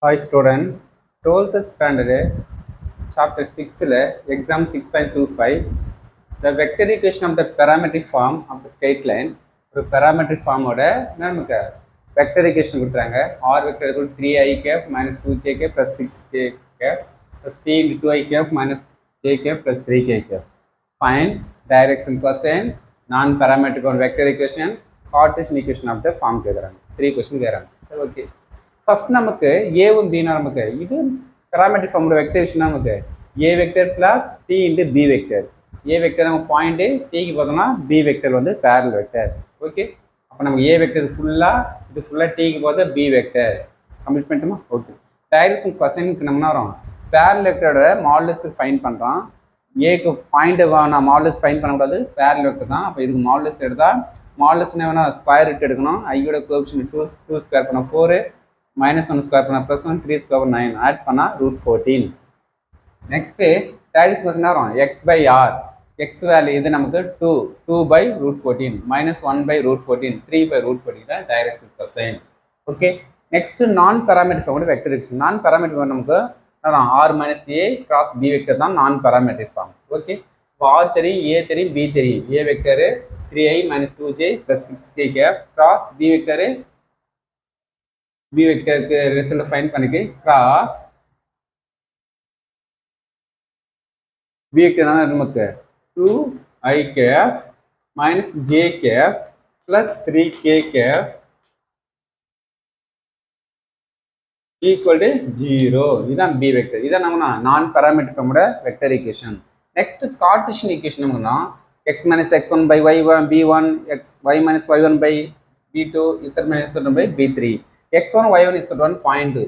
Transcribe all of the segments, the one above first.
Hi student, 12th standard, chapter 6, exam 6.25, the vector equation of the parametric form of the straight line, ஒரு parametric form ஓட நமக்கு vector equation கொடுத்துறாங்க, r vector equal 3i cap minus 2j cap plus 6k cap plus t into 2i cap minus j cap plus 3k cap. Find direction cosine, non-parametric on vector equation, Cartesian equation of the form கேட்குறாங்க. 3 question கேட்குறாங்க. சரி okay. First நமக்கு ஏவும் பினா நமக்கு இது parametric ஃபார்மோட vector விஷயம் நமக்கு A vector plus T into B vector. A vector நம்ம பாயிண்ட் டிக்கு பார்த்தோம்னா பி வெக்டர் வந்து பேரல் வெக்டர். ஓகே, அப்போ நமக்கு ஏ வெக்டர் ஃபுல்லாக இது ஃபுல்லாக டிக்கு பார்த்தா பி வெக்டர் கம்ப்ளீட் பண்ணிட்டோமா? ஓகே, டைரக்ஷன் கொஸ்டினுக்கு நம்ம வரும் பேரல் வெக்டரோட மாடுலஸ் ஃபைன் பண்ணுறோம். ஏக்கு பாயிண்ட் நான் மாடுலஸ் ஃபைன் பண்ணக்கூடாது, பேரல் வெக்டர் தான். அப்போ இதுக்கு மாடுலஸ் எடுத்தால் மாடுலஸ் என்ன வேணால் ஸ்கொயர் ரூட் எடுக்கணும். ஐயோட கோஎஃபிஷியன்ட் 2 ஸ்கொயர் பண்ண 4 -1 ஸ்கொயர் பண்ணா +1 3 ஸ்கொயர் 9 ஆட் பண்ணா √14. நெக்ஸ்ட் டைரக்ட் கொஸ்டின் வரும் x/r. x வேல்யூ இது நமக்கு 2/√14 -1/√14 3/√14 தான் direct cosine. Okay, next non parametric form vector expression. Non parametric form நமக்கு r - a cross b vector தான் non parametric form. Okay, r தெரியும், a தெரியும், b தெரியும். a vector 3i - 2j + 6k cross b vector b வெக்டருக்கு result find பண்ணிக்கு cross b vector நமக்கு 2i cap - j cap plus 3k cap equal to 0. இதுதான் b vector. இதான் நம்ம non parametric ஃபார்மோட vector equation. Next cartesian equation நமக்குனா x - x1 by y1 b1 x y - y1 by b2 z - z1 by b3. x1 y1 z1 point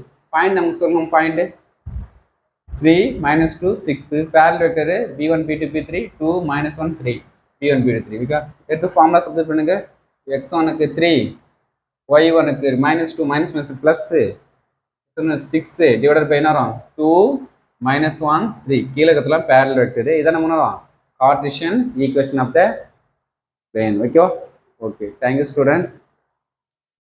நமக்கு சொல்லணும் point 3 - 2 6 parallel vector b1 b2 b3 2 - 1 3 b1 b2 3 okay, எடுத்து formula substitute பண்ணுங்க. x1 க்கு 3 y1 க்கு -2 - plus 6 divided by என்ன வரும் 2 - 1 3 கீழ கத்தல parallel vector. இத நம்ம என்னலாம் Cartesian equation of the plane. Okay, thank you student.